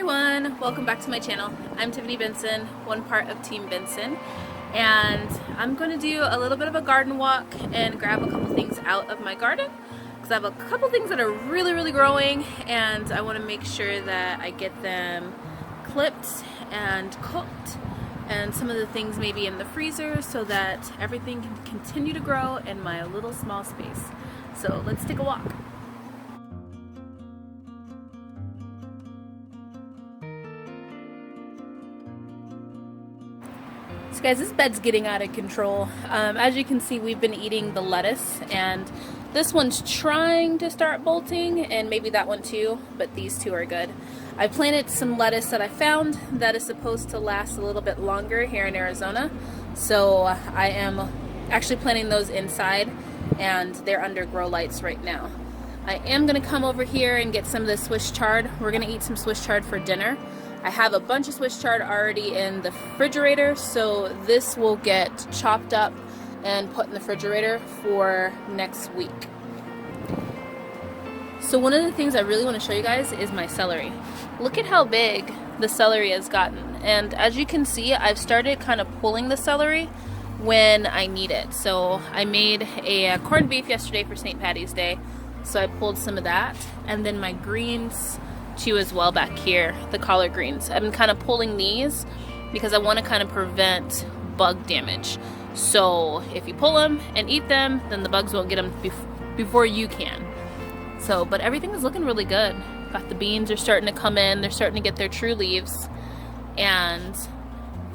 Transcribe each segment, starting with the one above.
everyone, welcome back to my channel. I'm Tiffany Benson, one part of Team Benson, and I'm going to do a little bit of a garden walk and grab a couple things out of my garden because I have a couple things that are really growing and I want to make sure that I get them clipped and cooked and some of the things maybe in the freezer so that everything can continue to grow in my little small space. So let's take a walk. So guys, this bed's getting out of control. As you can see, we've been eating the lettuce, and this one's trying to start bolting, and maybe that one too, but these two are good. I planted some lettuce that I found that is supposed to last a little bit longer here in Arizona, so I am actually planting those inside, and they're under grow lights right now. I am going to come over here and get some of the Swiss chard. We're going to eat some Swiss chard for dinner. I have a bunch of Swiss chard already in the refrigerator, so this will get chopped up and put in the refrigerator for next week. So one of the things I really want to show you guys is my celery. Look at how big the celery has gotten, and as you can see, I've started kind of pulling the celery when I need it. So I made a corned beef yesterday for St. Patty's Day, so I pulled some of that, and then my greens too as well back here, the collard greens. I've been kind of pulling these because I want to kind of prevent bug damage. So if you pull them and eat them, then the bugs won't get them before you can. So, but everything is looking really good. Got the beans are starting to come in. They're starting to get their true leaves. And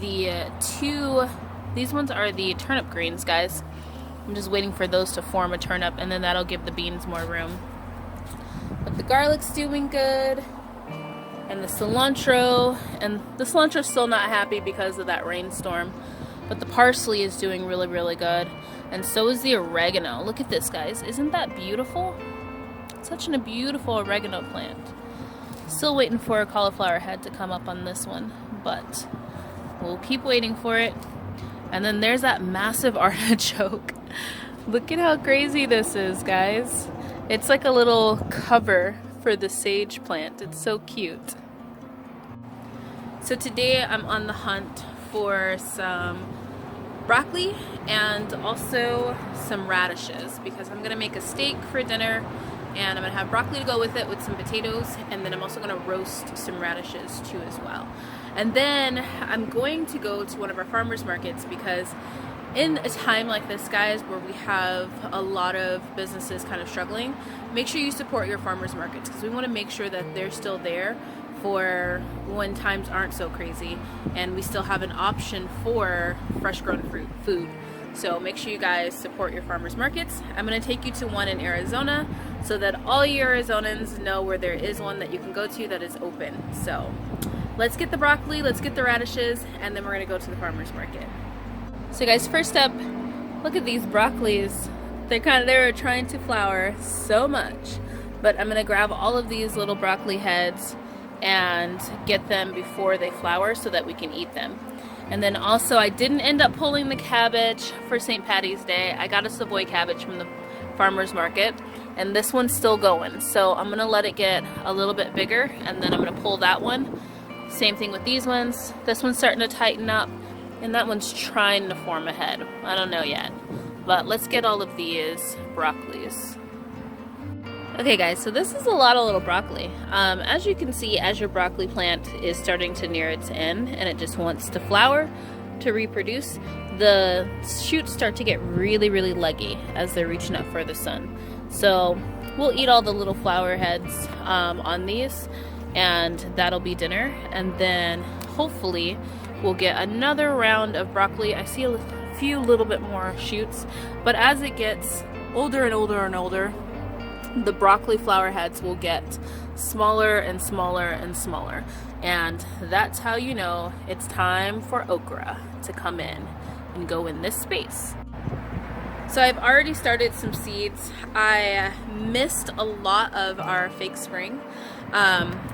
these ones are the turnip greens, guys. I'm just waiting for those to form a turnip, and then that'll give the beans more room. But the garlic's doing good, and the cilantro's still not happy because of that rainstorm, but the parsley is doing really good, and so is the oregano. Look at this, guys. Isn't that beautiful? Such a beautiful oregano plant. Still waiting for a cauliflower head to come up on this one, but we'll keep waiting for it. And then there's that massive artichoke. Look at how crazy this is, guys. It's like a little cover for the sage plant. It's so cute. So today I'm on the hunt for some broccoli and also some radishes because I'm gonna make a steak for dinner, and I'm gonna have broccoli to go with it with some potatoes, and then I'm also gonna roast some radishes too as well. And then I'm going to go to one of our farmers markets because in a time like this, guys, where we have a lot of businesses kind of struggling, make sure you support your farmers markets because we want to make sure that they're still there for when times aren't so crazy and we still have an option for fresh grown food. So make sure you guys support your farmers markets. I'm going to take you to one in Arizona so that all you Arizonans know where there is one that you can go to that is open. So let's get the broccoli, let's get the radishes, and then we're going to go to the farmers market. So guys, first up, look at these broccolis. They're trying to flower so much, but I'm gonna grab all of these little broccoli heads and get them before they flower so that we can eat them. And then also, I didn't end up pulling the cabbage for St. Patty's Day. I got a Savoy cabbage from the farmer's market, and this one's still going. So I'm gonna let it get a little bit bigger, and then I'm gonna pull that one. Same thing with these ones. This one's starting to tighten up, and that one's trying to form a head. I don't know yet. But let's get all of these broccolis. Okay guys, so this is a lot of little broccoli. As you can see, as your broccoli plant is starting to near its end and it just wants to flower to reproduce, the shoots start to get really leggy as they're reaching up for the sun. So we'll eat all the little flower heads on these, and that'll be dinner. And then hopefully we'll get another round of broccoli. I see a few little bit more shoots, but as it gets older and older, the broccoli flower heads will get smaller and smaller, and that's how you know it's time for okra to come in and go in this space. So I've already started some seeds. I missed a lot of our fake spring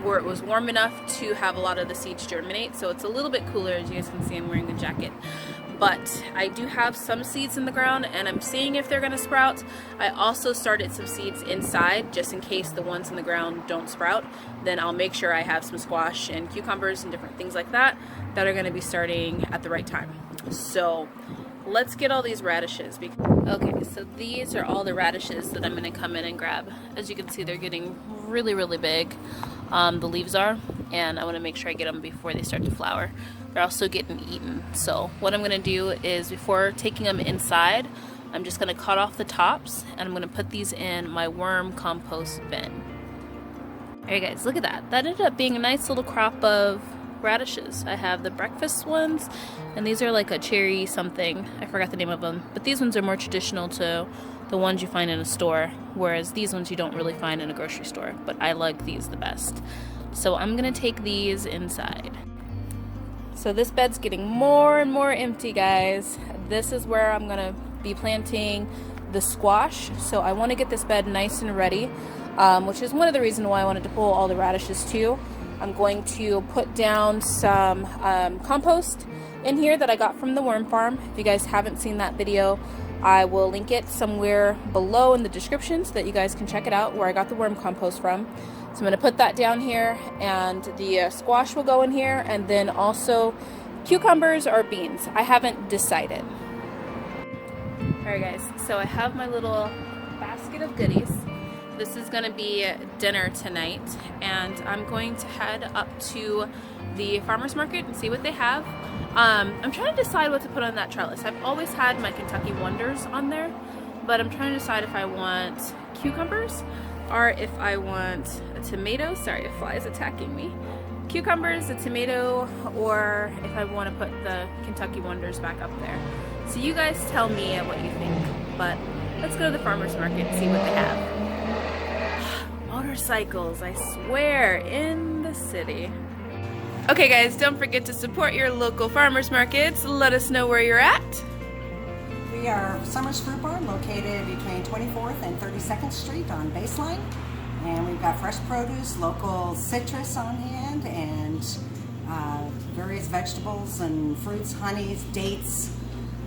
where it was warm enough to have a lot of the seeds germinate, so it's a little bit cooler. As you guys can see, I'm wearing a jacket. but I do have some seeds in the ground and I'm seeing if they're gonna sprout. I also started some seeds inside just in case the ones in the ground don't sprout. Then I'll make sure I have some squash and cucumbers and different things like that that are gonna be starting at the right time. So let's get all these radishes. Okay, so these are all the radishes that I'm gonna come in and grab. As you can see, they're getting really, really big. The leaves are, and I wanna make sure I get them before they start to flower. They're also getting eaten. So what I'm gonna do is, before taking them inside, I'm just gonna cut off the tops and I'm gonna put these in my worm compost bin. Alright guys, look at that. That ended up being a nice little crop of radishes. I have the breakfast ones, and these are like a cherry something. I forgot the name of them, but these ones are more traditional to the ones you find in a store, whereas these ones you don't really find in a grocery store, but I like these the best. So I'm gonna take these inside. So this bed's getting more and more empty, guys. This is where I'm gonna be planting the squash. So I want to get this bed nice and ready, which is one of the reasons why I wanted to pull all the radishes too. I'm going to put down some compost in here that I got from the worm farm. If you guys haven't seen that video, I will link it somewhere below in the description so that you guys can check it out, where I got the worm compost from. So I'm going to put that down here, and the squash will go in here, and then also cucumbers or beans. I haven't decided. Alright guys, so I have my little basket of goodies. This is going to be dinner tonight, and I'm going to head up to the farmer's market and see what they have. I'm trying to decide what to put on that trellis. I've always had my Kentucky Wonders on there, but I'm trying to decide if I want cucumbers or if I want a tomato. Sorry, a fly is attacking me. Cucumbers, a tomato, or if I want to put the Kentucky Wonders back up there. So you guys tell me what you think, but let's go to the farmer's market and see what they have. Motorcycles, I swear, in the city. Okay guys, don't forget to support your local farmers markets. Let us know where you're at. We are Summers Fruit Bar, located between 24th and 32nd Street on Baseline. And we've got fresh produce, local citrus on hand, and various vegetables and fruits, honeys, dates,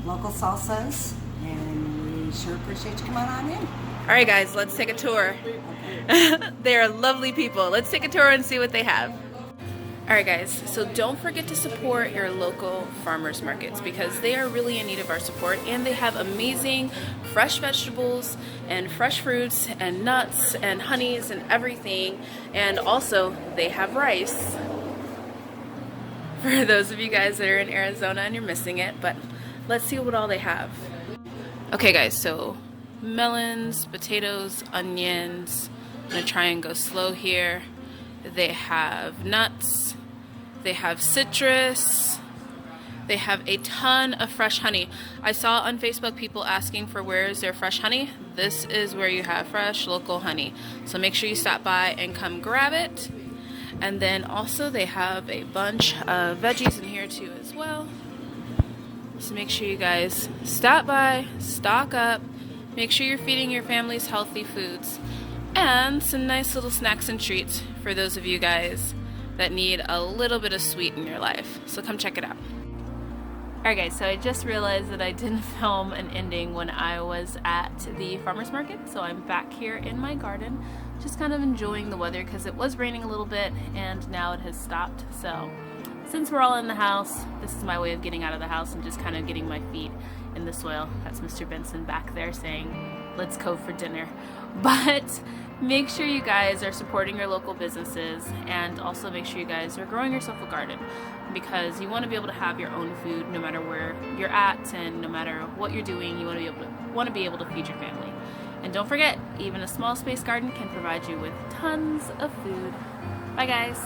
local salsas. And we sure appreciate you coming on in. Alright guys, let's take a tour. They are lovely people. Let's take a tour and see what they have. Alright guys, so don't forget to support your local farmers markets, because they are really in need of our support, and they have amazing fresh vegetables and fresh fruits and nuts and honeys and everything, and also they have rice for those of you guys that are in Arizona and you're missing it. But let's see what all they have. Okay guys, so melons, potatoes, onions. I'm gonna try and go slow here. They have nuts, they have citrus, they have a ton of fresh honey. I saw on Facebook people asking for where is their fresh honey. This is where you have fresh local honey. So make sure you stop by and come grab it. And then also they have a bunch of veggies in here too as well. So make sure you guys stop by, stock up, make sure you're feeding your families healthy foods. And some nice little snacks and treats for those of you guys that need a little bit of sweet in your life. So come check it out. Alright guys, so I just realized that I didn't film an ending when I was at the farmer's market. So I'm back here in my garden, just kind of enjoying the weather because it was raining a little bit and now it has stopped. So since we're all in the house, this is my way of getting out of the house and just kind of getting my feet in the soil. That's Mr. Benson back there saying, let's go for dinner. But make sure you guys are supporting your local businesses, and also make sure you guys are growing yourself a garden, because you want to be able to have your own food no matter where you're at and no matter what you're doing. You want to be able to feed your family. And don't forget, even a small space garden can provide you with tons of food. Bye guys.